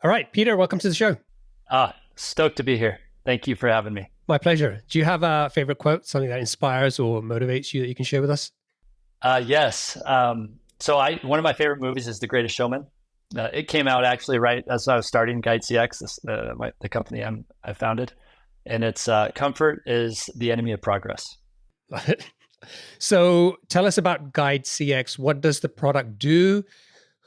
All right, Peter, welcome to the show. Stoked to be here. Thank you for having me. My pleasure. Do you have a favorite quote, something that inspires or motivates you that you can share with us? Yes. One of my favorite movies is The Greatest Showman. It came out actually right as I was starting GUIDEcx, the company I founded, and it's comfort is the enemy of progress. Love it. So tell us about GUIDEcx. What does the product do?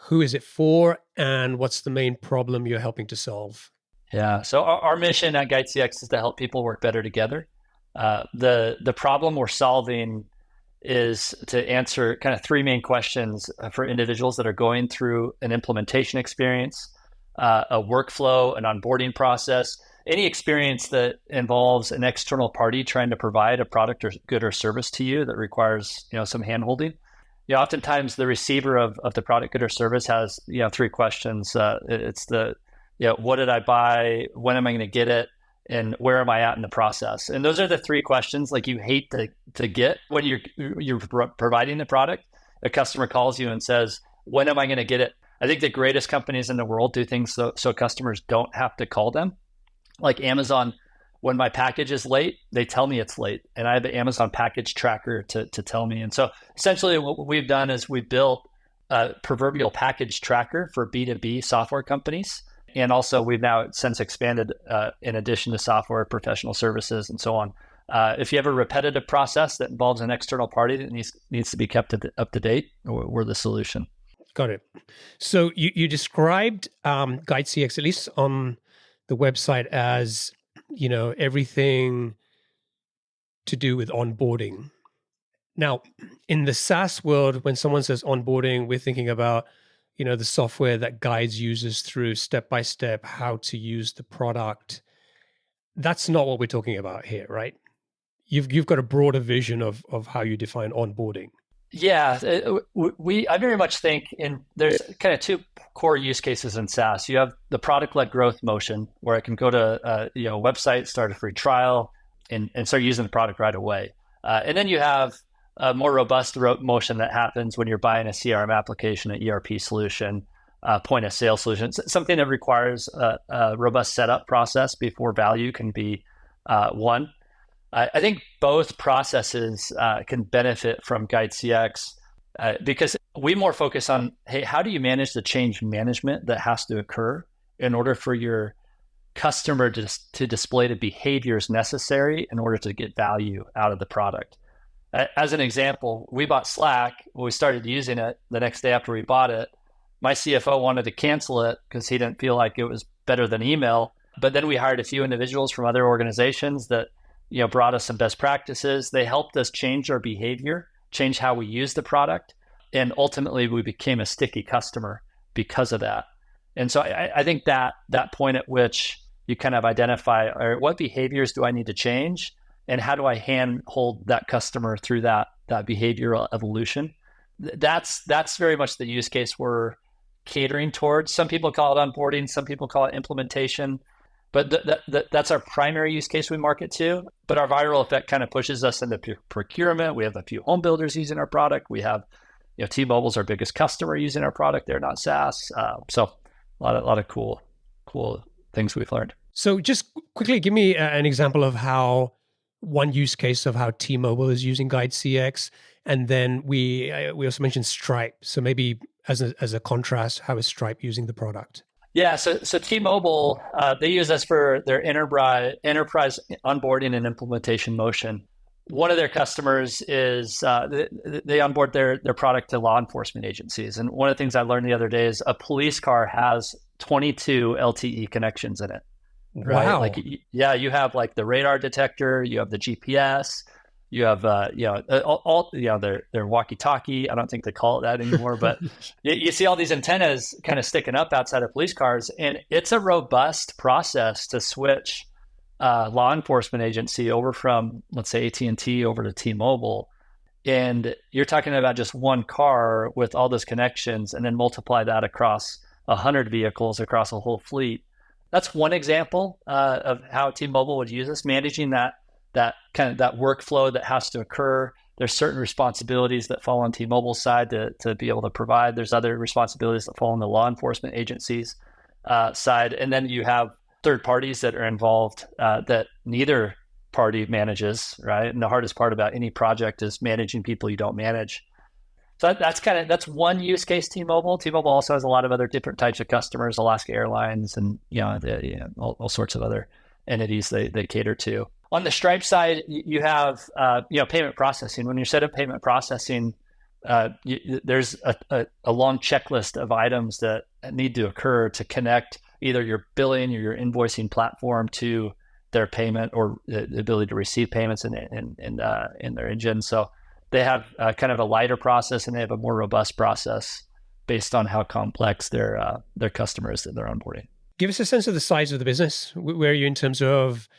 Who is it for? And what's the main problem you're helping to solve? Yeah. So our mission at GUIDEcx is to help people work better together. The problem we're solving is to answer kind of three main questions for individuals that are going through an implementation experience, a workflow, an onboarding process, any experience that involves an external party trying to provide a product or good or service to you that requires, some handholding. Oftentimes the receiver of the product, good or service has, three questions. It's what did I buy? When am I going to get it? And where am I at in the process? And those are the three questions like you hate to get when you're providing the product. A customer calls you and says, when am I going to get it? I think the greatest companies in the world do things so customers don't have to call them. Like Amazon, when my package is late, they tell me it's late. And I have the Amazon package tracker to tell me. And so essentially what we've done is we've built a proverbial package tracker for B2B software companies. And also we've now since expanded in addition to software, professional services, and so on. If you have a repetitive process that involves an external party that needs to be kept up to date, we're the solution. Got it. So you described GUIDEcx, at least on the website, as everything to do with onboarding. Now, in the SaaS world, when someone says onboarding, we're thinking about the software that guides users through step-by-step how to use the product. That's not what we're talking about here, right? You've got a broader vision of how you define onboarding. Yeah, I very much think there's kind of two core use cases in SaaS. You have the product-led growth motion, where I can go to a website, start a free trial, and start using the product right away. And then you have a more robust motion that happens when you're buying a CRM application, an ERP solution, point of sale solution, something that requires a robust setup process before value can be won. I think both processes can benefit from GUIDEcx because we more focus on, hey, how do you manage the change management that has to occur in order for your customer to display the behaviors necessary in order to get value out of the product. As an example, we bought Slack. When we started using it the next day after we bought it, my CFO wanted to cancel it because he didn't feel like it was better than email. But then we hired a few individuals from other organizations that brought us some best practices. They helped us change our behavior, change how we use the product, and ultimately we became a sticky customer because of that. And so I think that point at which you kind of identify, all right, what behaviors do I need to change, and how do I handhold that customer through that behavioral evolution? That's very much the use case we're catering towards. Some people call it onboarding, some people call it implementation, but that's our primary use case we market to. But our viral effect kind of pushes us into procurement. We have a few home builders using our product. We have, T-Mobile's our biggest customer using our product. They're not SaaS, so a lot of cool things we've learned. So just quickly, give me an example of how one use case of how T-Mobile is using GUIDEcx, and then we also mentioned Stripe. So maybe as a contrast, how is Stripe using the product? Yeah, so T-Mobile, they use us for their enterprise onboarding and implementation motion. One of their customers is they onboard their product to law enforcement agencies. And one of the things I learned the other day is a police car has 22 LTE connections in it. Right? Wow. You have like the radar detector, you have the GPS, you have all their walkie-talkie. I don't think they call it that anymore, but you see all these antennas kind of sticking up outside of police cars, and it's a robust process to switch law enforcement agency over from, let's say, AT&T over to T-Mobile. And you're talking about just one car with all those connections, and then multiply that across 100 vehicles across a whole fleet. That's one example of how T-Mobile would use us, managing that kind of that workflow that has to occur. There's certain responsibilities that fall on T-Mobile's side to be able to provide. There's other responsibilities that fall on the law enforcement agencies. side, and then you have third parties that are involved that neither party manages, right? And the hardest part about any project is managing people you don't manage. So that's one use case. T-Mobile. T-Mobile also has a lot of other different types of customers, Alaska Airlines, and all sorts of other entities they cater to. On the Stripe side, you have payment processing. When you set up payment processing, there's a long checklist of items that need to occur to connect either your billing or your invoicing platform to their payment or the ability to receive payments in their engine. So they have kind of a lighter process, and they have a more robust process based on how complex their customers that they're onboarding. Give us a sense of the size of the business. Where are you in terms of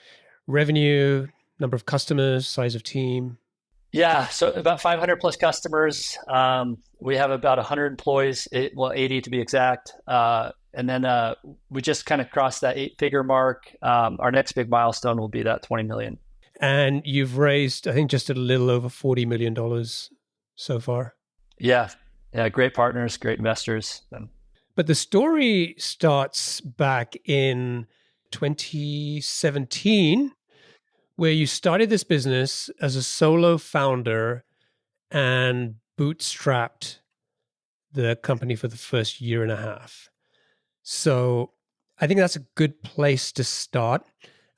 revenue, number of customers, size of team? Yeah, so about 500 plus customers. We have about 100 employees, 80 to be exact. And then we just kind of crossed that 8-figure mark. Our next big milestone will be that 20 million. And you've raised, I think, just a little over $40 million so far. Yeah, great partners, great investors. But the story starts back in 2017, where you started this business as a solo founder and bootstrapped the company for the first year and a half. So I think that's a good place to start.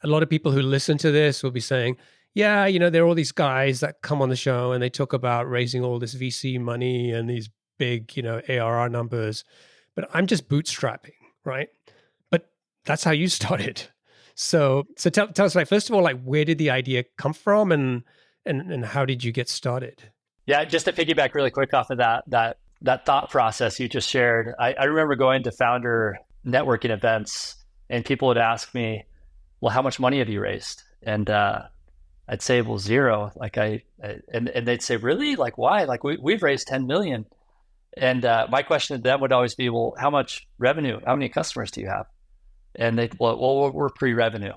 A lot of people who listen to this will be saying, yeah, there are all these guys that come on the show and they talk about raising all this VC money and these big, ARR numbers, but I'm just bootstrapping, right? But that's how you started. So tell us, first of all, where did the idea come from and how did you get started? Yeah, just to piggyback really quick off of that thought process you just shared, I remember going to founder networking events and people would ask me, well, how much money have you raised? And I'd say, well, zero. And they'd say, really? Why? We've raised 10 million. And my question to them would always be, well, how much revenue? How many customers do you have? And they'd, well, we're pre-revenue.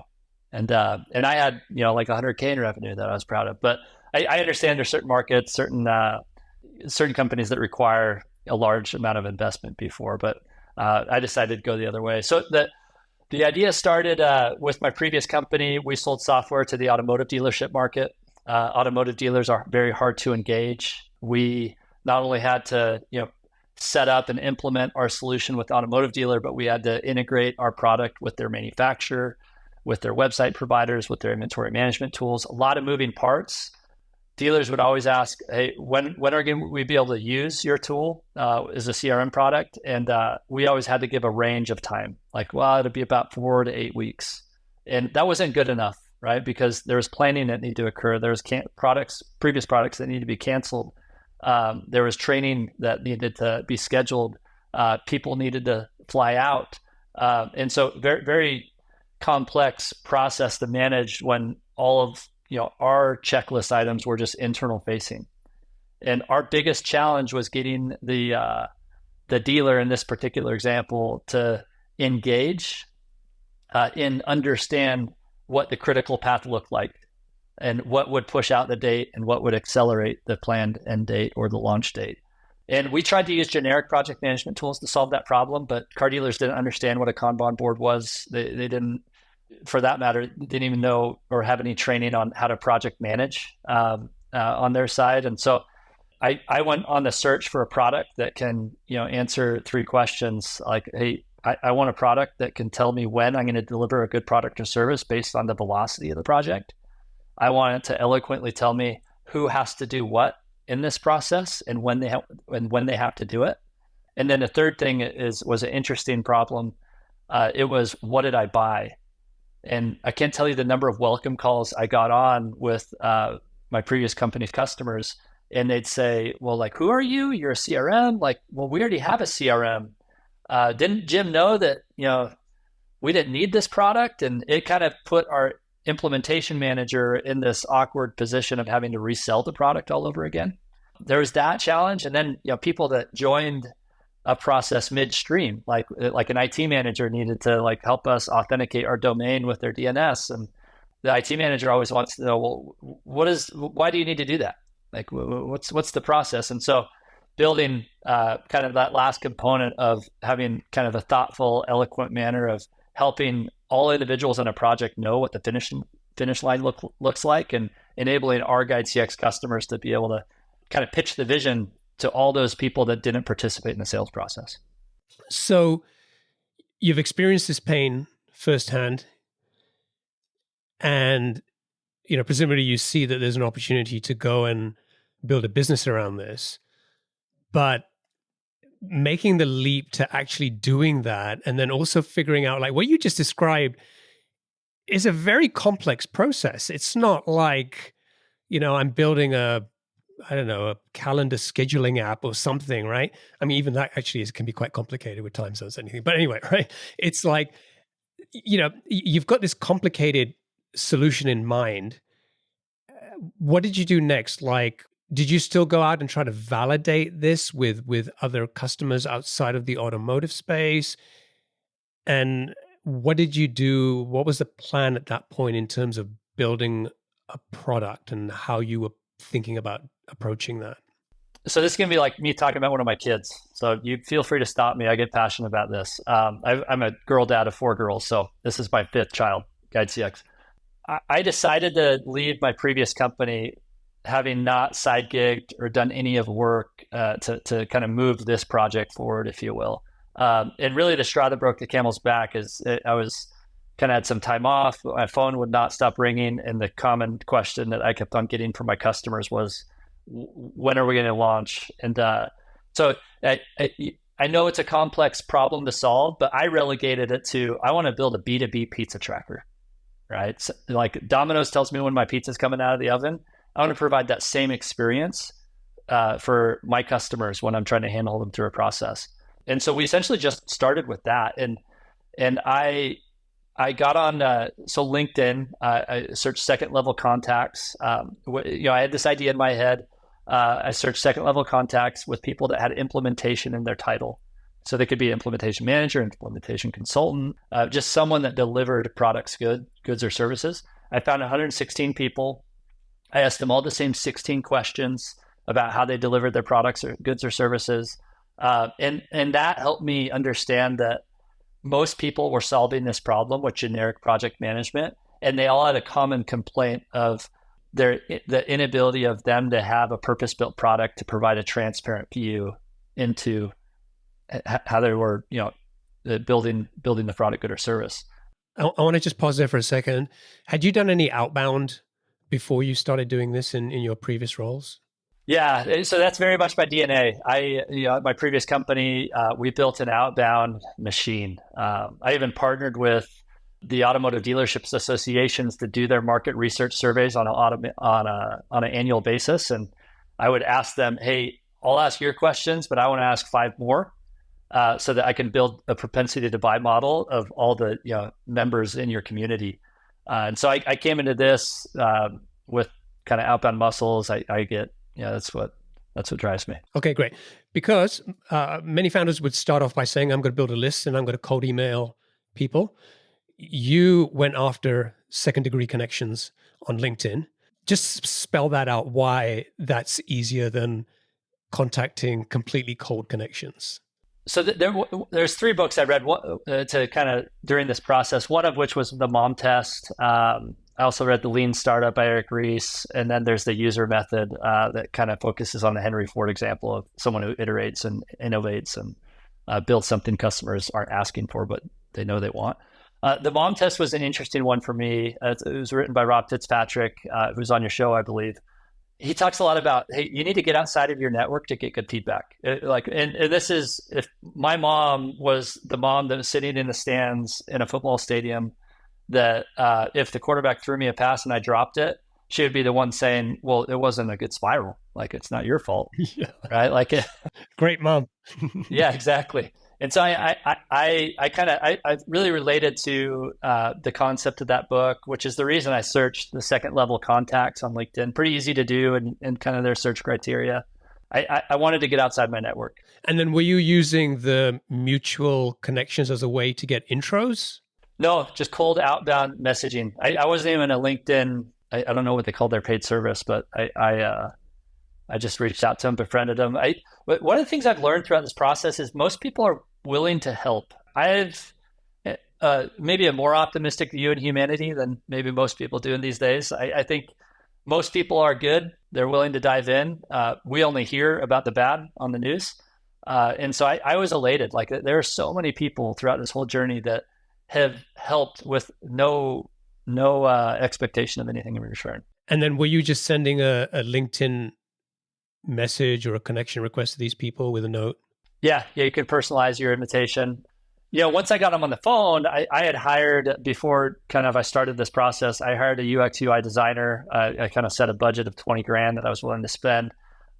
And I had, 100K in revenue that I was proud of. But I understand there's certain markets, certain companies that require a large amount of investment before, but I decided to go the other way. So the idea started with my previous company. We sold software to the automotive dealership market. Automotive dealers are very hard to engage. We not only had to, set up and implement our solution with the automotive dealer, but we had to integrate our product with their manufacturer, with their website providers, with their inventory management tools. A lot of moving parts. Dealers would always ask, hey, when are we be able to use your tool as a CRM product? And we always had to give a range of time, it'll be about 4 to 8 weeks. And that wasn't good enough, right? Because there was planning that needed to occur. There was previous products that needed to be canceled. There was training that needed to be scheduled. People needed to fly out. And so very, very complex process to manage when all of our checklist items were just internal facing. And our biggest challenge was getting the dealer in this particular example to engage and understand what the critical path looked like and what would push out the date and what would accelerate the planned end date or the launch date. And we tried to use generic project management tools to solve that problem, but car dealers didn't understand what a Kanban board was. They didn't, for that matter, didn't even know or have any training on how to project manage on their side. And so I went on the search for a product that can, answer 3 questions like, hey, I want a product that can tell me when I'm going to deliver a good product or service based on the velocity of the project. I want it to eloquently tell me who has to do what in this process and when they have to do it. And then the third thing was an interesting problem. It was, what did I buy? And I can't tell you the number of welcome calls I got on with my previous company's customers. And they'd say, well, who are you? You're a CRM? Well, we already have a CRM. Didn't Jim know that, we didn't need this product? And it kind of put our implementation manager in this awkward position of having to resell the product all over again. There was that challenge. And then, people that joined a process midstream, like an IT manager needed to help us authenticate our domain with their DNS. And the IT manager always wants to know, well, why do you need to do that? What's the process? And so building kind of that last component of having kind of a thoughtful, eloquent manner of helping all individuals in a project know what the finish line looks like, and enabling our GuideCX customers to be able to kind of pitch the vision to all those people that didn't participate in the sales process. So you've experienced this pain firsthand, and presumably you see that there's an opportunity to go and build a business around this. But making the leap to actually doing that, and then also figuring out, like what you just described, is a very complex process. It's not like, I'm building a calendar scheduling app or something, right? I mean, even that actually can be quite complicated with time zones and anything. But anyway, right? It's like, you've got this complicated solution in mind. What did you do next? Like, did you still go out and try to validate this with other customers outside of the automotive space? And what did you do? What was the plan at that point in terms of building a product and how you were thinking about approaching that? So this is going to be like me talking about one of my kids. So you feel free to stop me. I get passionate about this. I'm a girl dad of 4 girls. So this is my 5th child, GuideCX. I decided to leave my previous company having not side gigged or done any of work to kind of move this project forward, if you will. And really the straw that broke the camel's back is I was kind of had some time off. My phone would not stop ringing. And the common question that I kept on getting from my customers was, when are we going to launch? And so I know it's a complex problem to solve, but I relegated it to, I want to build a B2B pizza tracker, right? So, like Domino's tells me when my pizza's coming out of the oven. I want to provide that same experience for my customers when I'm trying to handle them through a process. And so we essentially just started with that. And I got on so LinkedIn. I searched second level contacts. I had this idea in my head. I searched second level contacts with people that had implementation in their title. So they could be implementation manager, implementation consultant, just someone that delivered products, goods or services. I found 116 people. I asked them all the same 16 questions about how they delivered their products or goods or services. And that helped me understand that most people were solving this problem with generic project management, and they all had a common complaint of the inability of them to have a purpose-built product to provide a transparent view into how they were, building the product, good or service. I want to just pause there for a second. Had you done any outbound before you started doing this in your previous roles? Yeah, so that's very much my DNA. My previous company, we built an outbound machine. I even partnered with the automotive dealerships associations to do their market research surveys on an annual basis, and I would ask them, "Hey, I'll ask your questions, but I want to ask 5 more, so that I can build a propensity to buy model of all the members in your community." And so I came into this with kind of outbound muscles. I get. That's what drives me. Okay, great. Because many founders would start off by saying, I'm going to build a list and I'm going to cold email people. You went after second degree connections on LinkedIn. Just spell that out, why that's easier than contacting completely cold connections. So there's 3 books I read to kind of during this process, one of which was The Mom Test. I also read The Lean Startup by Eric Ries. And then there's The User Method that kind of focuses on the Henry Ford example of someone who iterates and innovates and builds something customers aren't asking for, but they know they want. The Mom Test was an interesting one for me. It was written by Rob Fitzpatrick, who's on your show, I believe. He talks a lot about, hey, you need to get outside of your network to get good feedback. And this is, if my mom was the mom that was sitting in the stands in a football stadium, that if the quarterback threw me a pass and I dropped it, she would be the one saying, well, it wasn't a good spiral. Like, it's not your fault. Yeah. Right? Like, Great mom. Yeah, exactly. And so I really related to the concept of that book, which is the reason I searched the second level contacts on LinkedIn. Pretty easy to do and kind of their search criteria. I wanted to get outside my network. And then were you using the mutual connections as a way to get intros? No, just cold outbound messaging. I wasn't even a LinkedIn. I don't know what they call their paid service, but I I just reached out to them, befriended them. One of the things I've learned throughout this process is most people are willing to help. I've maybe a more optimistic view in humanity than maybe most people do in these days. I think most people are good. They're willing to dive in. We only hear about the bad on the news. And so I was elated. Like there are so many people throughout this whole journey that have helped with no expectation of anything in return. And then were you just sending a LinkedIn message or a connection request to these people with a note? Yeah, you can personalize your invitation. Once I got them on the phone, I had hired, before kind of I started this process, I hired a UX UI designer. I kind of set a budget of 20 grand that I was willing to spend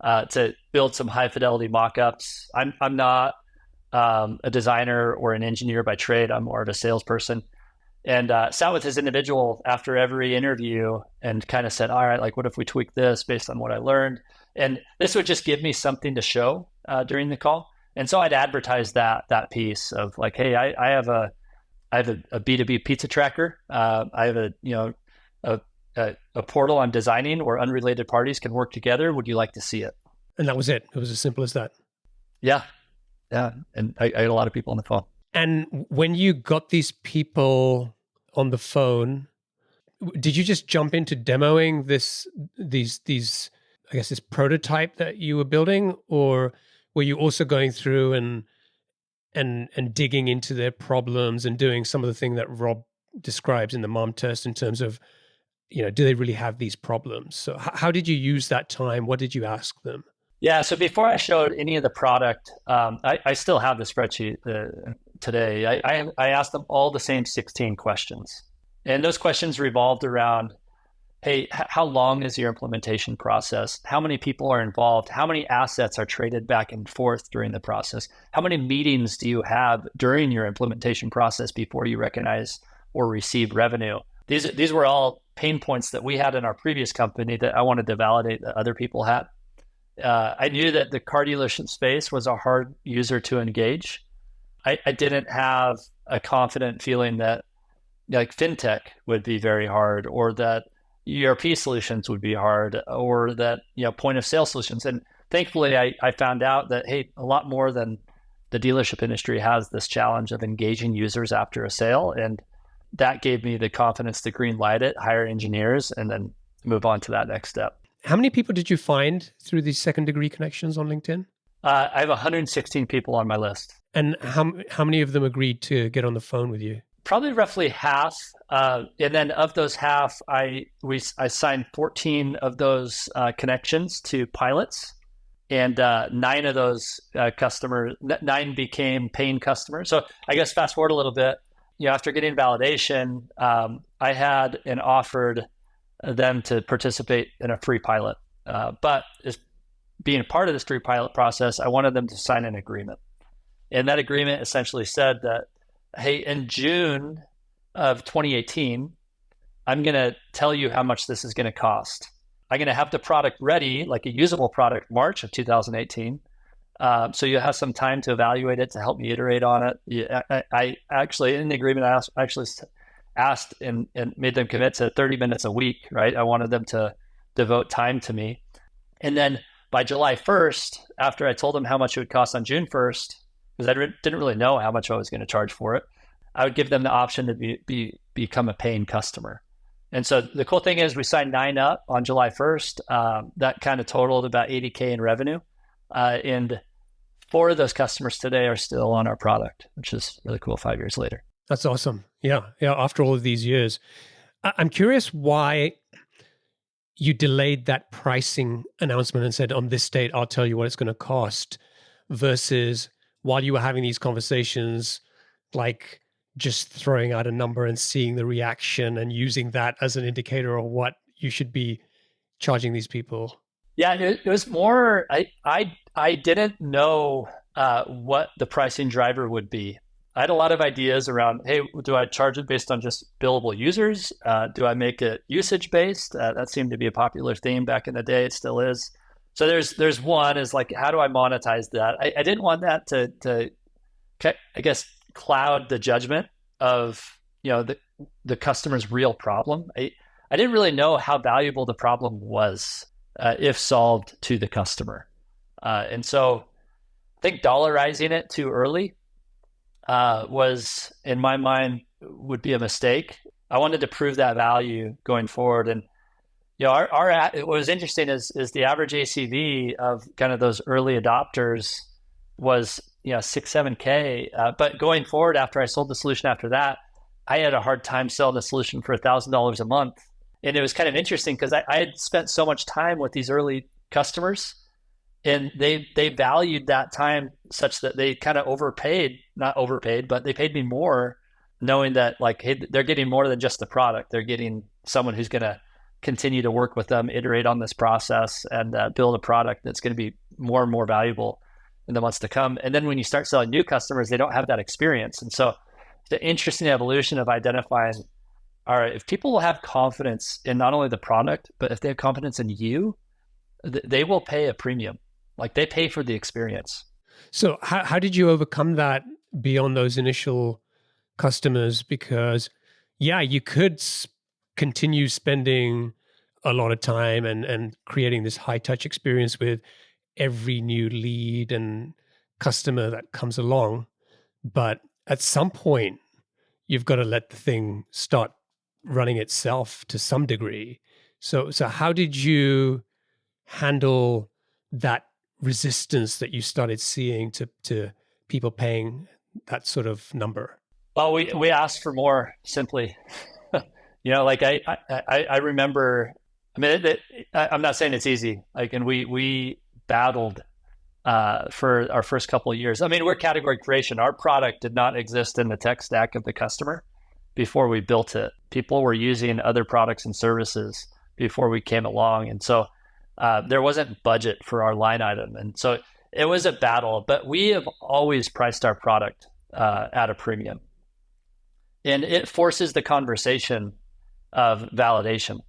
to build some high fidelity mock-ups. I'm not a designer or an engineer by trade. I'm more of a salesperson. And sat with this individual after every interview and kind of said, all right, like what if we tweak this based on what I learned? And this would just give me something to show during the call. And so I'd advertise that piece of like, hey, I have a B2B pizza tracker. I have a portal I'm designing where unrelated parties can work together. Would you like to see it? And that was it. It was as simple as that. Yeah. And I had a lot of people on the phone. And when you got these people on the phone, did you just jump into demoing these I guess this prototype that you were building, or were you also going through and digging into their problems and doing some of the thing that Rob describes in the mom test in terms of, do they really have these problems? So how did you use that time? What did you ask them? Yeah, so before I showed any of the product, I still have the spreadsheet today. I asked them all the same 16 questions. And those questions revolved around, hey, how long is your implementation process? How many people are involved? How many assets are traded back and forth during the process? How many meetings do you have during your implementation process before you recognize or receive revenue? These were all pain points that we had in our previous company that I wanted to validate that other people had. I knew that the car dealership space was a hard user to engage. I didn't have a confident feeling that like fintech would be very hard, or that ERP solutions would be hard, or that point of sale solutions. And thankfully, I found out that, hey, a lot more than the dealership industry has this challenge of engaging users after a sale. And that gave me the confidence to green light it, hire engineers, and then move on to that next step. How many people did you find through these second degree connections on LinkedIn? I have 116 people on my list. And how many of them agreed to get on the phone with you? Probably roughly half. And then of those half, I signed 14 of those connections to pilots, and 9 of those customers, 9 became paying customers. So I guess fast forward a little bit, after getting validation, I had and offered them to participate in a free pilot. But as being a part of this free pilot process, I wanted them to sign an agreement. And that agreement essentially said that, hey, in June of 2018, I'm going to tell you how much this is going to cost. I'm going to have the product ready, like a usable product, March of 2018. So you have some time to evaluate it, to help me iterate on it. I actually, in the agreement, I actually asked and made them commit to 30 minutes a week, right? I wanted them to devote time to me. And then by July 1st, after I told them how much it would cost on June 1st, because I didn't really know how much I was going to charge for it, I would give them the option to become a paying customer. And so the cool thing is we signed 9 up on July 1st. That kind of totaled about 80K in revenue. And 4 of those customers today are still on our product, which is really cool 5 years later. That's awesome. Yeah. After all of these years, I'm curious why you delayed that pricing announcement and said, on this date, I'll tell you what it's going to cost, versus while you were having these conversations, like just throwing out a number and seeing the reaction and using that as an indicator of what you should be charging these people. Yeah, it was more, I didn't know what the pricing driver would be. I had a lot of ideas around, hey, do I charge it based on just billable users? Do I make it usage-based? That seemed to be a popular theme back in the day. It still is. So there's one is like, how do I monetize that? I didn't want that to I guess, cloud the judgment of, the customer's real problem. I didn't really know how valuable the problem was. if solved to the customer. And so I think dollarizing it too early was, in my mind, would be a mistake. I wanted to prove that value going forward. And what was interesting is the average ACV of kind of those early adopters was 6-7K. But going forward, after I sold the solution after that, I had a hard time selling the solution for $1,000 a month. And it was kind of interesting because I had spent so much time with these early customers, and they valued that time such that they kind of not overpaid, but they paid me more, knowing that like, hey, they're getting more than just the product. They're getting someone who's going to continue to work with them, iterate on this process, and build a product that's going to be more and more valuable in the months to come. And then when you start selling new customers, they don't have that experience. And so the interesting evolution of identifying, all right, if people will have confidence in not only the product, but if they have confidence in you, they will pay a premium. Like they pay for the experience. So how did you overcome that beyond those initial customers? Because yeah, you could continue spending a lot of time and creating this high touch experience with every new lead and customer that comes along. But at some point, you've got to let the thing start running itself to some degree. So how did you handle that resistance that you started seeing to people paying that sort of number? Well, we asked for more simply. Like I remember. I mean, I'm not saying it's easy. Like, and we battled for our first couple of years. I mean, we're category creation. Our product did not exist in the tech stack of the customer before we built it. People were using other products and services before we came along, and so there wasn't budget for our line item, and so it was a battle. But we have always priced our product at a premium, and it forces the conversation of validation,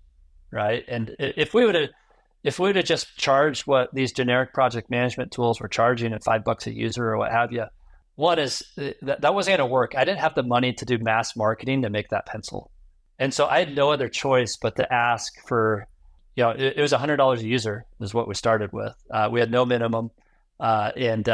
right? And if we would have just charged what these generic project management tools were charging at $5 a user or what have you, one is that wasn't going to work. I didn't have the money to do mass marketing to make that pencil, and so I had no other choice but to ask for, it was $100 a user is what we started with. We had no minimum, and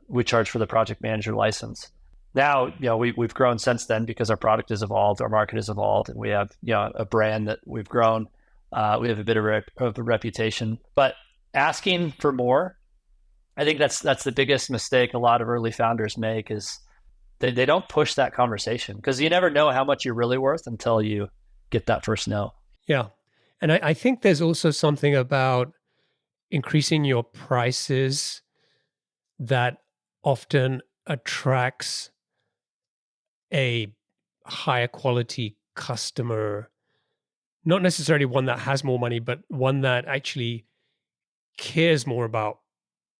we charged for the project manager license. Now, we've grown since then because our product has evolved, our market has evolved, and we have, a brand that we've grown. We have a bit of a reputation, but asking for more, I think that's the biggest mistake a lot of early founders make is they don't push that conversation because you never know how much you're really worth until you get that first no. Yeah. And I think there's also something about increasing your prices that often attracts a higher quality customer, not necessarily one that has more money, but one that actually cares more about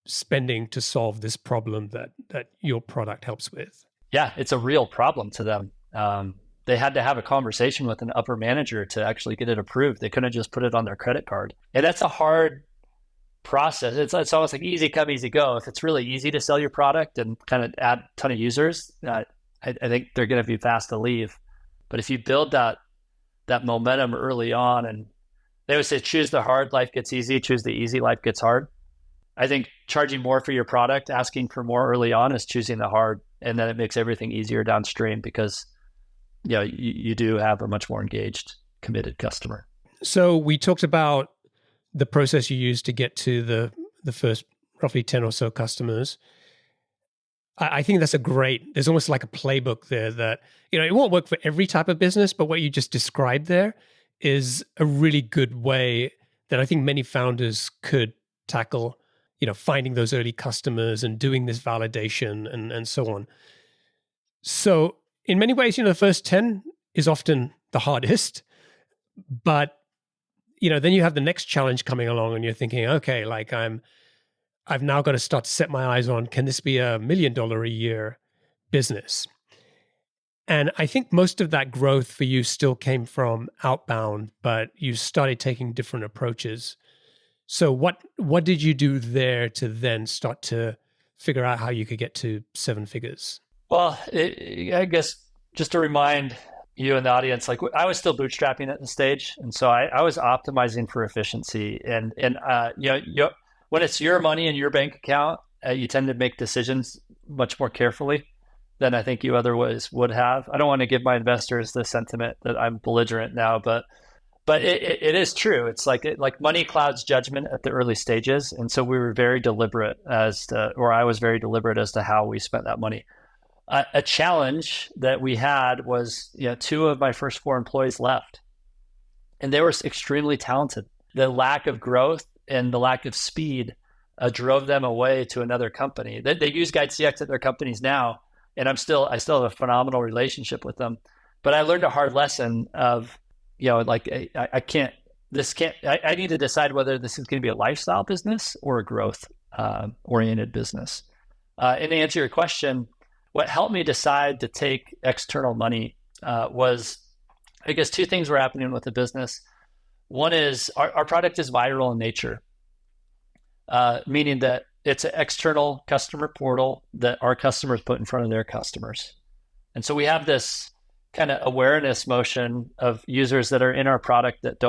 spending to solve this problem that your product helps with. Yeah, it's a real problem to them. They had to have a conversation with an upper manager to actually get it approved. They couldn't just put it on their credit card. And that's a hard process. It's almost like easy come, easy go. If it's really easy to sell your product and kind of add a ton of users, I think they're going to be fast to leave. But if you build that momentum early on, and they would say, choose the hard, life gets easy. Choose the easy, life gets hard. I think charging more for your product, asking for more early on is choosing the hard, and then it makes everything easier downstream because you do have a much more engaged, committed customer. So we talked about the process you used to get to the first roughly 10 or so customers. I think that's there's almost like a playbook there that, it won't work for every type of business, but what you just described there is a really good way that I think many founders could tackle, finding those early customers and doing this validation and so on. So in many ways, the first 10 is often the hardest, but, then you have the next challenge coming along and you're thinking, okay, like I've now got to start to set my eyes on, can this be $1 million a year business? And I think most of that growth for you still came from outbound, but you started taking different approaches. So what did you do there to then start to figure out how you could get to 7 figures? Well, I guess just to remind you in the audience, like I was still bootstrapping at the stage, and so I was optimizing for efficiency. When it's your money in your bank account, you tend to make decisions much more carefully than I think you otherwise would have. I don't want to give my investors the sentiment that I'm belligerent now, but it is true. It's like money clouds judgment at the early stages, and so we were very deliberate or I was very deliberate as to how we spent that money. A challenge that we had was, two of my first four employees left, and they were extremely talented. The lack of growth and the lack of speed drove them away to another company. They use GUIDEcx at their companies now, and I still have a phenomenal relationship with them. But I learned a hard lesson of, I need to decide whether this is going to be a lifestyle business or a growth oriented business. And to answer your question, what helped me decide to take external money was, I guess, two things were happening with the business. One is our product is viral in nature, meaning that it's an external customer portal that our customers put in front of their customers. And so we have this kind of awareness motion of users that are in our product that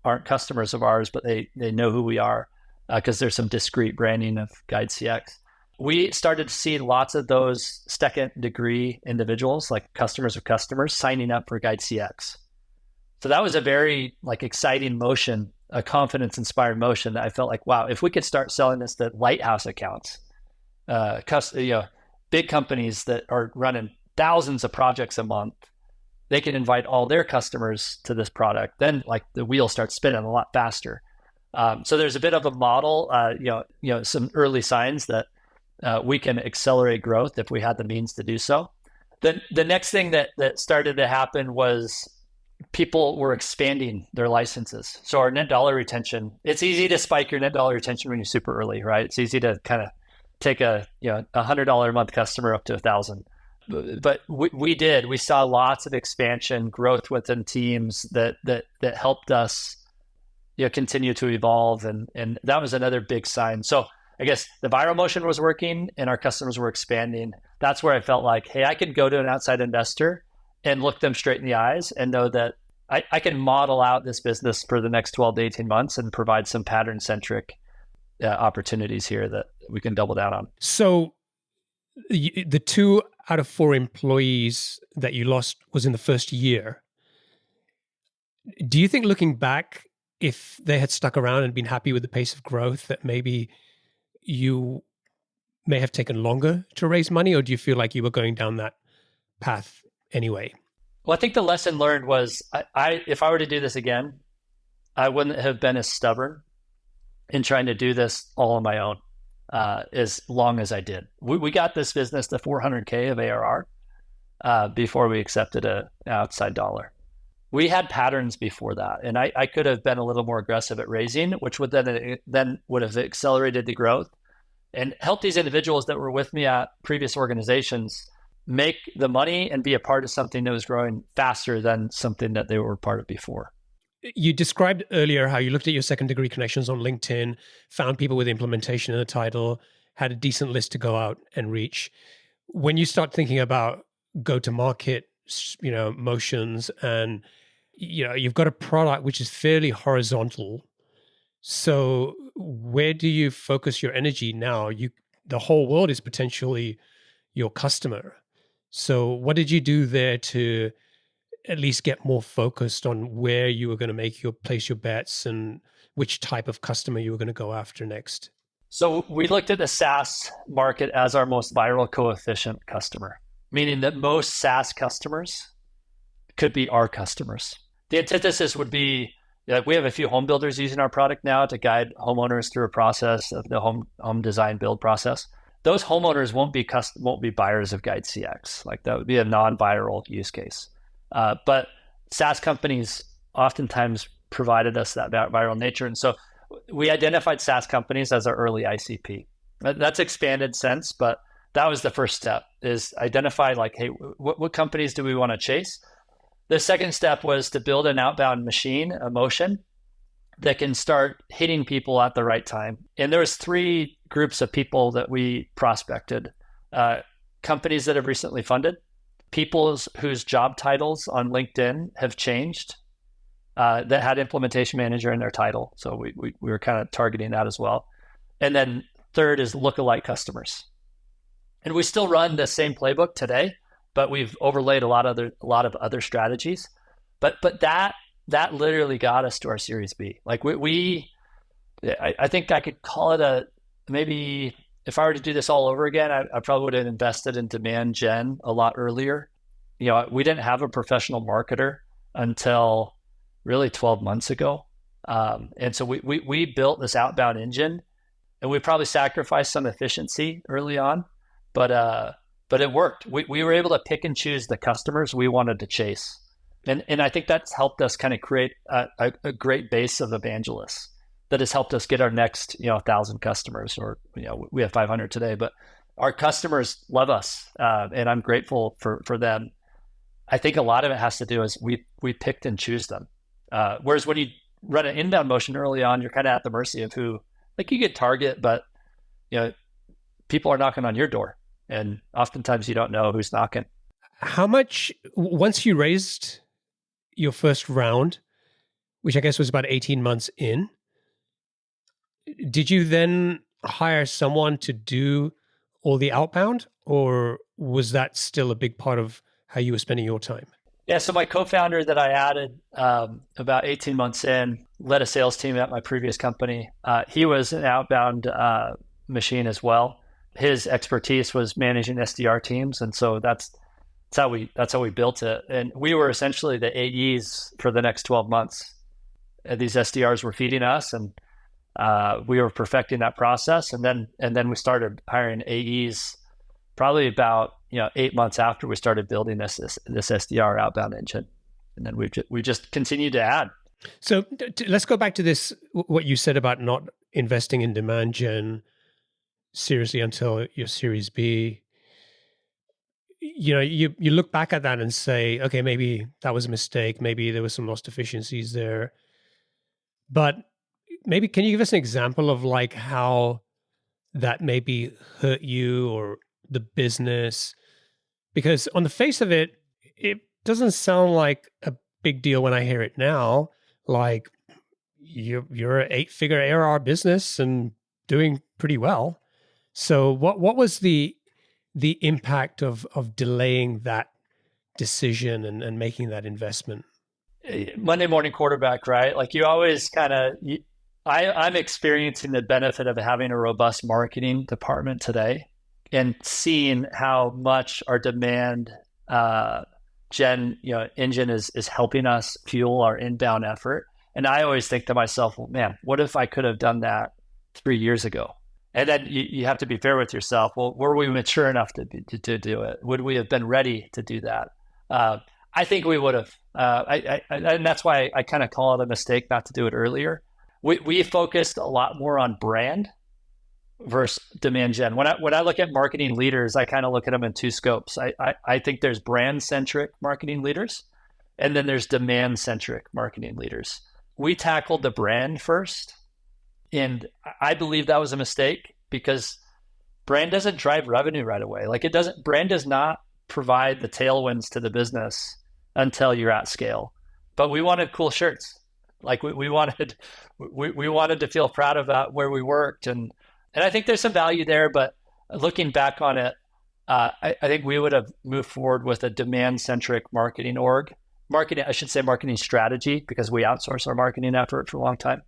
aren't customers of ours, but they know who we are because there's some discrete branding of GUIDEcx. We started to see lots of those second degree individuals, like customers of customers, signing up for GUIDEcx. So that was a very exciting motion, a confidence inspired motion that I felt like, wow, if we could start selling this to lighthouse accounts, big companies that are running thousands of projects a month, they can invite all their customers to this product. Then the wheel starts spinning a lot faster. So there's a bit of a model, some early signs that we can accelerate growth if we had the means to do so. The next thing that started to happen was people were expanding their licenses. So our net dollar retention, it's easy to spike your net dollar retention when you're super early, right? It's easy to kind of take a $100 a month customer up to $1,000. But we saw lots of expansion, growth within teams that helped us continue to evolve. And that was another big sign. So I guess the viral motion was working and our customers were expanding. That's where I felt like, hey, I could go to an outside investor and look them straight in the eyes and know that I can model out this business for the next 12 to 18 months and provide some pattern-centric opportunities here that we can double down on. So the 2 out of 4 employees that you lost was in the first year. Do you think, looking back, if they had stuck around and been happy with the pace of growth, that maybe you may have taken longer to raise money, or do you feel like you were going down that path anyway? Well, I think the lesson learned was if I were to do this again, I wouldn't have been as stubborn in trying to do this all on my own as long as I did. We got this business to $400K of ARR before we accepted an outside dollar. We had patterns before that, and I could have been a little more aggressive at raising, which would then would have accelerated the growth and helped these individuals that were with me at previous organizations make the money and be a part of something that was growing faster than something that they were part of before. You described earlier how you looked at your second degree connections on LinkedIn, found people with implementation in the title, had a decent list to go out and reach. When you start thinking about go-to-market, motions, and you've got a product which is fairly horizontal. So where do you focus your energy now? The whole world is potentially your customer. So what did you do there to at least get more focused on where you were going to place your bets and which type of customer you were going to go after next? So we looked at the SaaS market as our most viral coefficient customer, meaning that most SaaS customers could be our customers. The antithesis would be, we have a few home builders using our product now to guide homeowners through a process of the home design build process. Those homeowners won't be buyers of GUIDEcx. That would be a non-viral use case. But SaaS companies oftentimes provided us that viral nature. And so we identified SaaS companies as our early ICP. That's expanded since, but that was the first step, is identify hey, what companies do we want to chase? The second step was to build an outbound machine, a motion that can start hitting people at the right time. And there was 3 groups of people that we prospected. Companies that have recently funded, people's whose job titles on LinkedIn have changed that had implementation manager in their title. So we were kind of targeting that as well. And then third is lookalike customers. And we still run the same playbook today, but we've overlaid a lot of other strategies. But that literally got us to our Series B. Like I think I could call it maybe if I were to do this all over again, I probably would have invested in demand gen a lot earlier. We didn't have a professional marketer until really 12 months ago. And so we built this outbound engine, and we probably sacrificed some efficiency early on, but it worked. We were able to pick and choose the customers we wanted to chase. And I think that's helped us kind of create a great base of evangelists that has helped us get our next 1,000 customers, or we have 500 today, but our customers love us, and I'm grateful for them. I think a lot of it has to do is we picked and choose them. Whereas when you run an inbound motion early on, you're kind of at the mercy of who, like you get target, but people are knocking on your door, and oftentimes you don't know who's knocking. How much, once you raised your first round, which I guess was about 18 months in, did you then hire someone to do all the outbound, or was that still a big part of how you were spending your time? Yeah, so my co-founder that I added about 18 months in led a sales team at my previous company. He was an outbound machine as well. His expertise was managing SDR teams, and so that's how we built it. And we were essentially the AEs for the next 12 months. These SDRs were feeding us, and we were perfecting that process. And then we started hiring AEs probably about 8 months after we started building this SDR outbound engine. And then we just continued to add. So let's go back to this, what you said about not investing in demand gen seriously until your Series B. You look back at that and say, okay, maybe that was a mistake. Maybe there was some lost efficiencies there. But maybe can you give us an example of like how that maybe hurt you or the business? Because on the face of it, it doesn't sound like a big deal when I hear it now. Like you're an 8-figure ARR business and doing pretty well. So what was the impact of delaying that decision and making that investment? Monday morning quarterback, right? Like you always kind of, I'm experiencing the benefit of having a robust marketing department today, and seeing how much our demand gen engine is helping us fuel our inbound effort. And I always think to myself, well, man, what if I could have done that 3 years ago? And then you have to be fair with yourself. Well, were we mature enough to do it? Would we have been ready to do that? I think we would have. And that's why I kind of call it a mistake not to do it earlier. We focused a lot more on brand versus demand gen. When I look at marketing leaders, I kind of look at them in two scopes. I think there's brand-centric marketing leaders, and then there's demand-centric marketing leaders. We tackled the brand first, and I believe that was a mistake because brand doesn't drive revenue right away. Like brand does not provide the tailwinds to the business until you're at scale. But we wanted cool shirts. Like we wanted to feel proud about where we worked, and I think there's some value there. But looking back on it, I think we would have moved forward with a demand-centric marketing marketing strategy, because we outsource our marketing effort for a long time.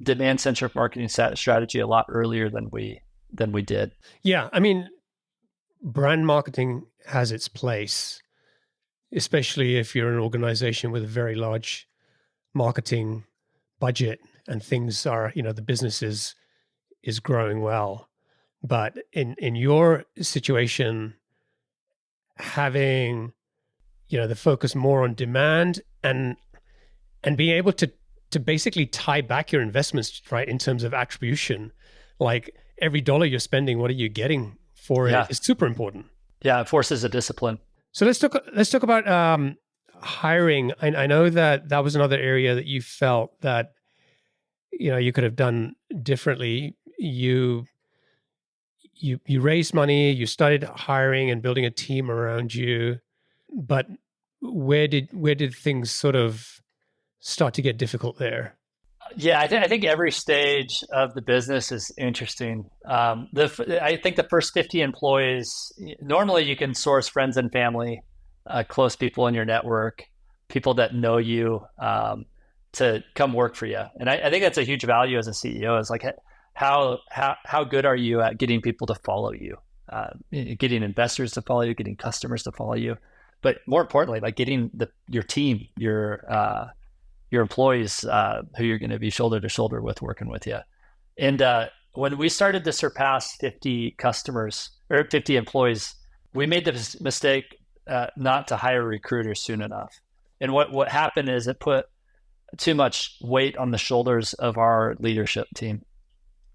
Demand-centric marketing strategy a lot earlier than we did. Yeah, I mean, brand marketing has its place, especially if you're an organization with a very large marketing budget and things are, the business is growing well. But in your situation, having, the focus more on demand and being able to basically tie back your investments, right, in terms of attribution, like every dollar you're spending, what are you getting for it is super important. Yeah, it forces a discipline. So let's talk about hiring. I know that was another area that you felt that you could have done differently. You raised money, you started hiring and building a team around you. but where did things sort of start to get difficult there? Yeah, I think every stage of the business is interesting. I think the first 50 employees, normally you can source friends and family, close people in your network, people that know you, to come work for you. And I think that's a huge value as a CEO. Is like how good are you at getting people to follow you, getting investors to follow you, getting customers to follow you, but more importantly, like getting your team, your employees, who you're going to be shoulder to shoulder with working with you. And when we started to surpass 50 customers or 50 employees, we made the mistake not to hire recruiters soon enough. And what happened is it put too much weight on the shoulders of our leadership team.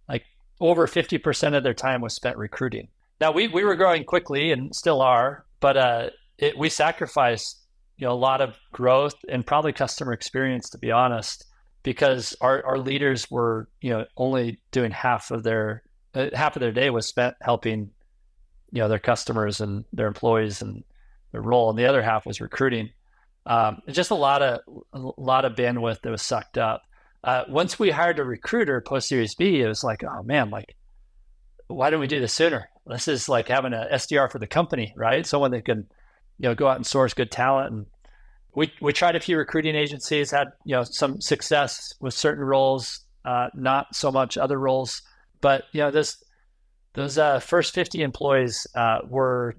Like over 50% of their time was spent recruiting. Now we were growing quickly and still are, but we sacrificed a lot of growth and probably customer experience, to be honest, because our leaders were only doing half of their day was spent helping their customers and their employees and their role, and the other half was recruiting. Just a lot of bandwidth that was sucked up. Once we hired a recruiter post Series B, it was like, oh man, like why didn't we do this sooner? This is like having an SDR for the company, right? Someone that can go out and source good talent. And we tried a few recruiting agencies, had some success with certain roles, not so much other roles. But those first 50 employees were,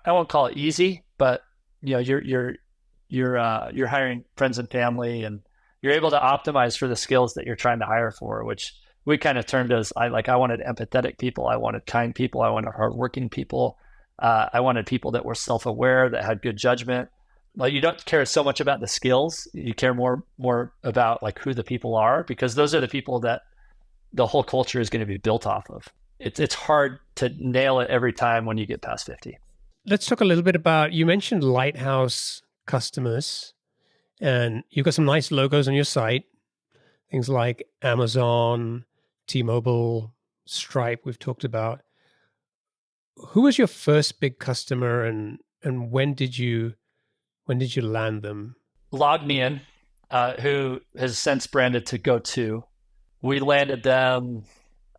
I won't call it easy, but you're hiring friends and family, and you're able to optimize for the skills that you're trying to hire for, which we kind of termed as I wanted empathetic people, I wanted kind people, I wanted hardworking people. I wanted people that were self-aware, that had good judgment. Like you don't care so much about the skills. You care more about like who the people are, because those are the people that the whole culture is going to be built off of. It's hard to nail it every time when you get past 50. Let's talk a little bit about, you mentioned lighthouse customers, and you've got some nice logos on your site, things like Amazon, T-Mobile, Stripe we've talked about. Who was your first big customer, and when did you land them? LogMeIn, who has since branded to Go2. We landed them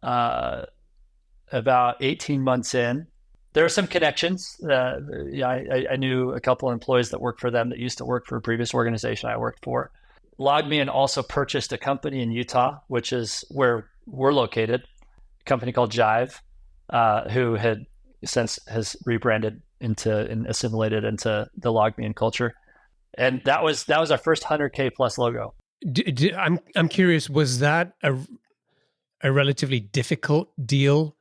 about 18 months in. There are some connections. I knew a couple of employees that worked for them that used to work for a previous organization I worked for. LogMeIn also purchased a company in Utah, which is where we're located, a company called Jive, who has rebranded and assimilated into the LogMeIn culture. And that was our first 100K plus logo. I'm curious, was that a relatively difficult deal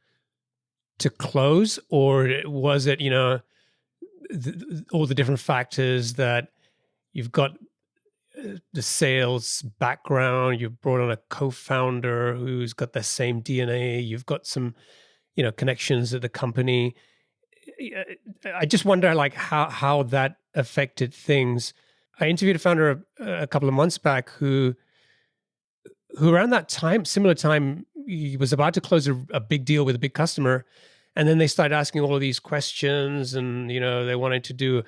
to close, or was it all the different factors that you've got, the sales background, you've brought on a co-founder who's got the same DNA, you've got some connections at the company. I just wonder like how that affected things. I interviewed a founder a couple of months back who around that time, similar time, he was about to close a big deal with a big customer, and then they started asking all of these questions, and they wanted to do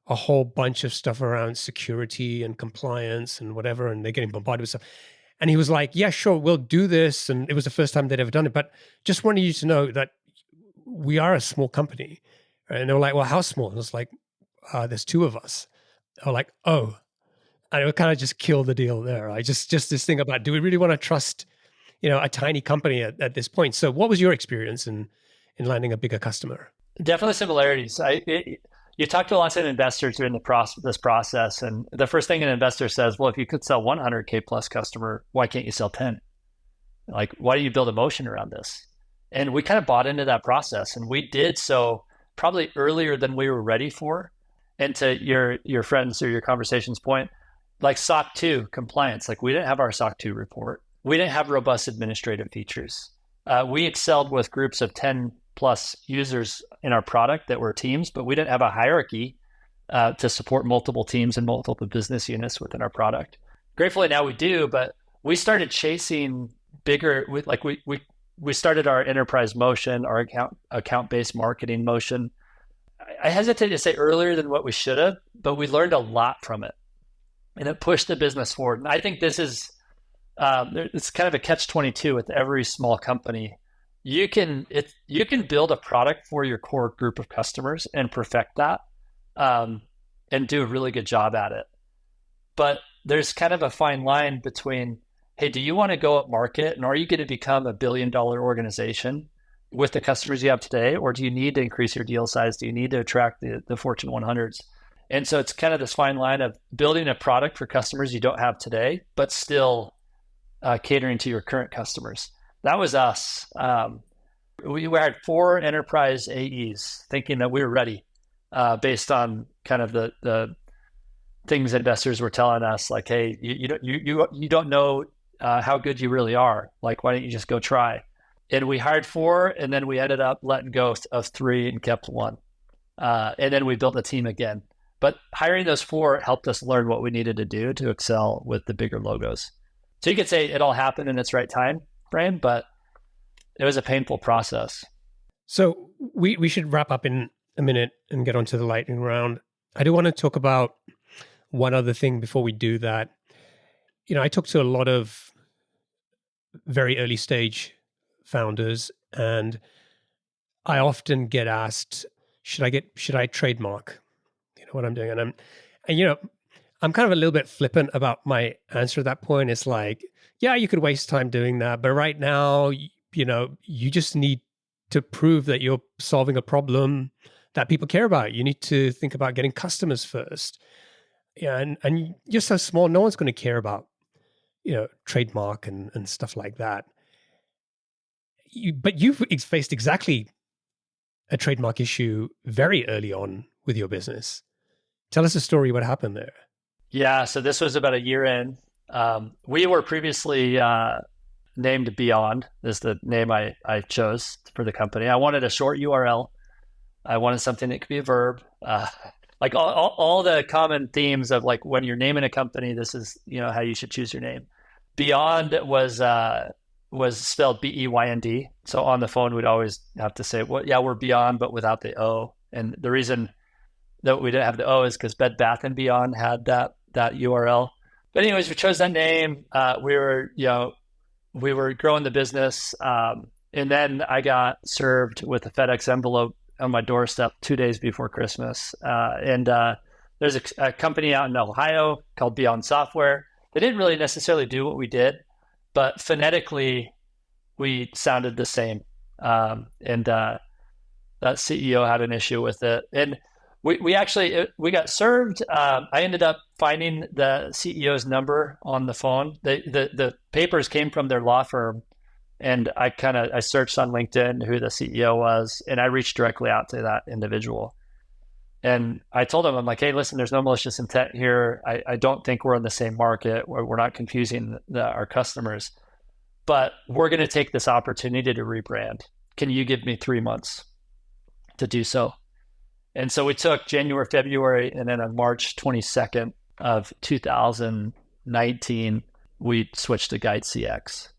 a whole bunch of stuff around security and compliance and whatever, and they're getting bombarded with stuff. And he was like, yeah, sure, we'll do this. And it was the first time they'd ever done it, but just wanted you to know that we are a small company. And they were like, well, how small? And I was like, there's two of us. They were like, oh. And it would kind of just kill the deal there. I just this thing about, do we really want to trust, a tiny company at this point? So what was your experience in landing a bigger customer? Definitely similarities. You talk to lots of investors during this process, and the first thing an investor says, well, if you could sell 100K plus customer, why can't you sell 10? Like, why do you build emotion around this? And we kind of bought into that process, and we did so probably earlier than we were ready for. And to your friends or your conversation's point, like SOC 2 compliance, like we didn't have our SOC 2 report. We didn't have robust administrative features. We excelled with groups of 10 plus users in our product that were teams, but we didn't have a hierarchy to support multiple teams and multiple business units within our product. Gratefully now we do, but we started chasing bigger, we started our enterprise motion, our account-based marketing motion I hesitate to say earlier than what we should have, but we learned a lot from it, and it pushed the business forward. And I think this is it's kind of a catch-22 with every small company. You can build a product for your core group of customers and perfect that, and do a really good job at it. But there's kind of a fine line between, hey, do you want to go up market, and are you going to become a billion-dollar organization with the customers you have today, or do you need to increase your deal size? Do you need to attract the Fortune 100s? And so it's kind of this fine line of building a product for customers you don't have today, but still catering to your current customers. That was us. We had 4 enterprise AEs thinking that we were ready, based on kind of the things investors were telling us, like, hey, you don't know how good you really are. Like, why don't you just go try? And we hired 4, and then we ended up letting go of 3 and kept 1. And then we built a team again. But hiring those 4 helped us learn what we needed to do to excel with the bigger logos. So you could say it all happened in its right time frame, but it was a painful process. So we should wrap up in a minute and get onto the lightning round. I do want to talk about one other thing before we do that. I talk to a lot of very early stage founders, and I often get asked, should I trademark what I'm doing? And I'm kind of a little bit flippant about my answer at that point. It's like, yeah, you could waste time doing that, but right now, you just need to prove that you're solving a problem that people care about. You need to think about getting customers first. Yeah, and you're so small, no one's going to care about, trademark and stuff like that. But you've faced exactly a trademark issue very early on with your business. Tell us a story. What happened there? Yeah, so this was about a year in. We were previously named Beyond, is the name I chose for the company. I wanted a short URL. I wanted something that could be a verb. Like all the common themes of, like, when you're naming a company, this is how you should choose your name. Beyond was spelled BEYND. So on the phone, we'd always have to say, well, yeah, we're Beyond, but without the O. And the reason that we didn't have the O is because Bed Bath & Beyond had that URL. But anyways, we chose that name. We were growing the business. And then I got served with a FedEx envelope on my doorstep 2 days before Christmas. And there's a company out in Ohio called Beyond Software. They didn't really necessarily do what we did, but phonetically, we sounded the same. And that CEO had an issue with it. And we got served. I ended up finding the CEO's number on the phone. The papers came from their law firm, and I searched on LinkedIn who the CEO was, and I reached directly out to that individual. And I told him, I'm like, hey, listen, there's no malicious intent here. I don't think we're in the same market. We're not confusing our customers, but we're going to take this opportunity to rebrand. Can you give me 3 months to do so? And so we took January, February, and then on March 22nd of 2019, we switched to GUIDEcx.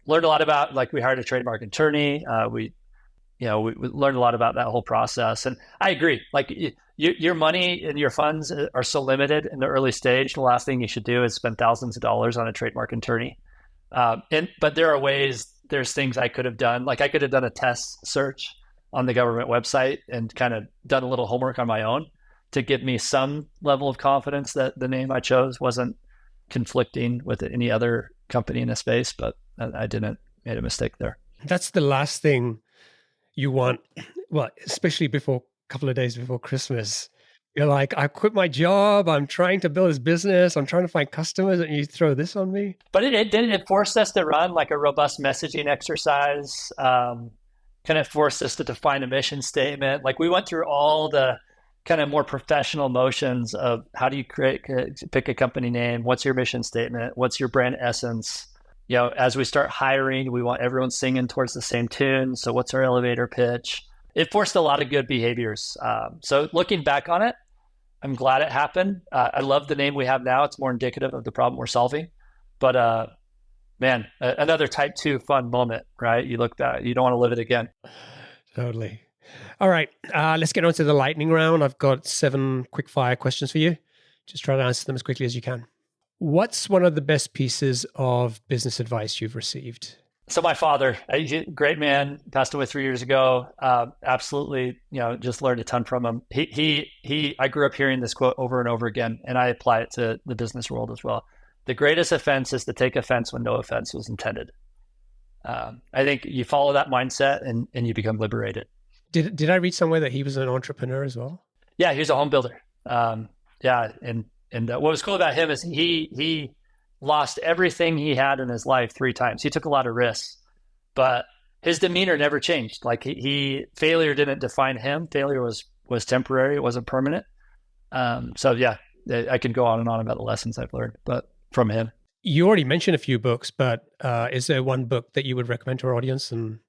Learned a lot about, like, we hired a trademark attorney. We learned a lot about that whole process. And I agree, like, your money and your funds are so limited in the early stage. The last thing you should do is spend thousands of dollars on a trademark attorney. But there's things I could have done. Like, I could have done a test search on the government website and kind of done a little homework on my own to give me some level of confidence that the name I chose wasn't conflicting with any other company in the space, but I didn't. Made a mistake there. That's the last thing you want. Well, especially a couple of days before Christmas. You're like, I quit my job. I'm trying to build this business. I'm trying to find customers, and you throw this on me. But it forced us to run like a robust messaging exercise. Kind of forced us to define a mission statement. Like, we went through all the kind of more professional motions of how do you pick a company name? What's your mission statement? What's your brand essence? As we start hiring, we want everyone singing towards the same tune. So what's our elevator pitch? It forced a lot of good behaviors. So looking back on it, I'm glad it happened. I love the name we have now. It's more indicative of the problem we're solving. But man, another type 2 fun moment, right? You look back, you don't want to live it again. Totally. All right, let's get on to the lightning round. I've got 7 quick fire questions for you. Just try to answer them as quickly as you can. What's one of the best pieces of business advice you've received? So my father, a great man, passed away 3 years ago. Absolutely, just learned a ton from him. I grew up hearing this quote over and over again, and I apply it to the business world as well. The greatest offense is to take offense when no offense was intended. I think you follow that mindset and you become liberated. Did I read somewhere that he was an entrepreneur as well? Yeah, he was a home builder. Yeah, and what was cool about him is he lost everything he had in his life 3 times. He took a lot of risks, but his demeanor never changed. Like failure didn't define him. Failure was temporary. It wasn't permanent. So yeah, I can go on and on about the lessons I've learned, but from him. You already mentioned a few books, but is there one book that you would recommend to our audience, and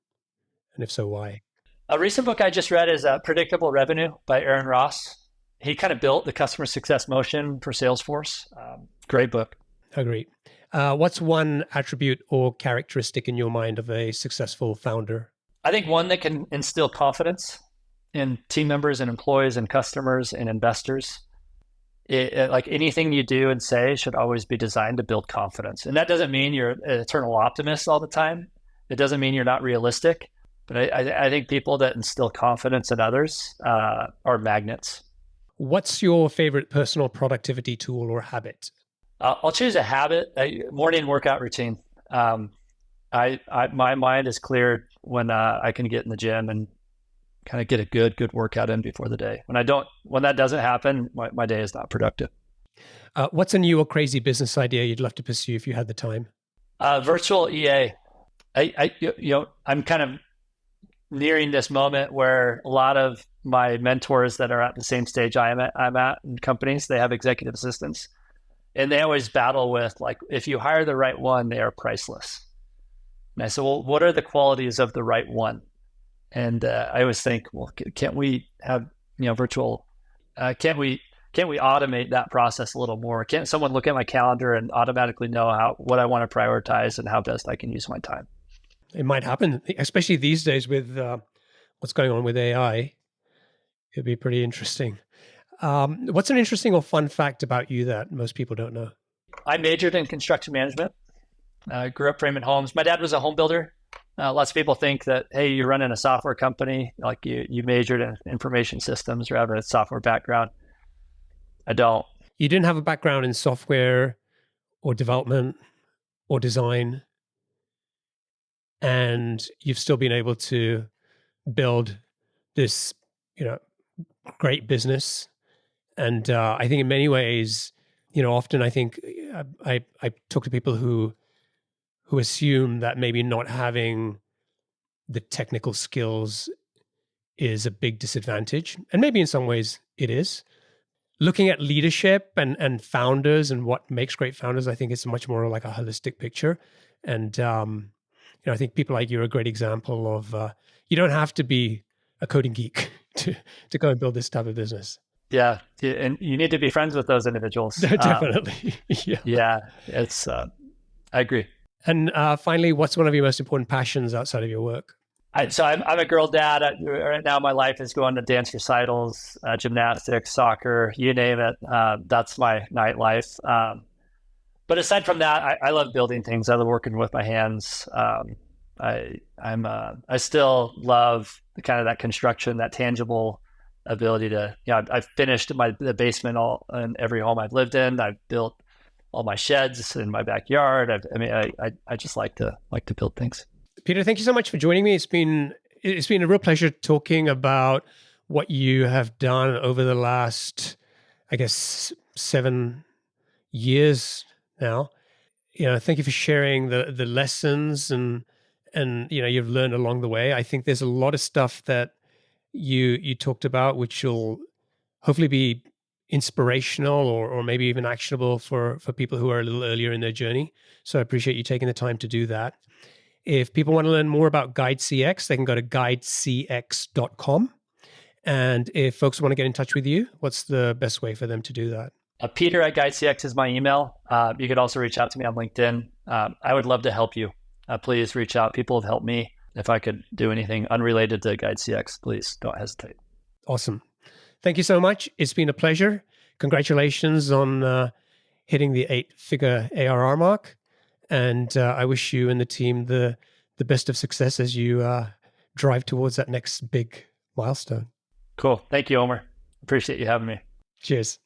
if so, why? A recent book I just read is Predictable Revenue by Aaron Ross. He kind of built the customer success motion for Salesforce. Great book. Agreed. What's one attribute or characteristic in your mind of a successful founder? I think one that can instill confidence in team members and employees and customers and investors. Like anything you do and say should always be designed to build confidence. And that doesn't mean you're an eternal optimist all the time. It doesn't mean you're not realistic. But I think people that instill confidence in others are magnets. What's your favorite personal productivity tool or habit? I'll choose a habit, a morning workout routine. My mind is cleared when I can get in the gym and kind of get a good workout in before the day. When that doesn't happen, my day is not productive. What's a new or crazy business idea you'd love to pursue if you had the time? Virtual EA. I'm kind of nearing this moment where a lot of my mentors that are at the same stage I'm at in companies, they have executive assistants, and they always battle with, like, if you hire the right one, they are priceless. And I said, well, what are the qualities of the right one? And I always think, well, can't we have virtual? Can't we automate that process a little more? Can't someone look at my calendar and automatically know what I want to prioritize and how best I can use my time? It might happen, especially these days with what's going on with AI. It'd be pretty interesting. What's an interesting or fun fact about you that most people don't know? I majored in construction management. Grew up framing homes. My dad was a home builder. Lots of people think that, hey, you're running a software company, like you majored in information systems or have a software background. I don't. You didn't have a background in software or development or design, and you've still been able to build this, great business. And I think in many ways, often I think I talk to people who assume that maybe not having the technical skills is a big disadvantage. And maybe in some ways it is. Looking at leadership and founders and what makes great founders, I think it's much more like a holistic picture. And, I think people like you are a great example of, you don't have to be a coding geek to go and build this type of business. Yeah. And you need to be friends with those individuals. Definitely. Yeah. Yeah. It's, I agree. And finally, what's one of your most important passions outside of your work? So I'm a girl dad. Right now, my life is going to dance recitals, gymnastics, soccer, you name it. That's my nightlife. But aside from that, I love building things. I love working with my hands. I still love kind of that construction, that tangible ability to. I've finished the basement in every home I've lived in. I've built all my sheds in my backyard. I just like to build things. Peter, thank you so much for joining me. It's been a real pleasure talking about what you have done over the last, I guess, 7 years now. Thank you for sharing the lessons and you've learned along the way. I think there's a lot of stuff that you talked about which will hopefully be inspirational or maybe even actionable for people who are a little earlier in their journey. So I appreciate you taking the time to do that. If people want to learn more about GUIDEcx, they can go to guidecx.com. And if folks want to get in touch with you, what's the best way for them to do that? Peter at GUIDEcx is my email. You could also reach out to me on LinkedIn. I would love to help you. Please reach out. People have helped me. if I could do anything unrelated to GUIDEcx, please don't hesitate. Awesome. Thank you so much. It's been a pleasure. Congratulations on hitting the 8-figure ARR mark. And I wish you and the team the best of success as you drive towards that next big milestone. Cool. Thank you, Omer. Appreciate you having me. Cheers.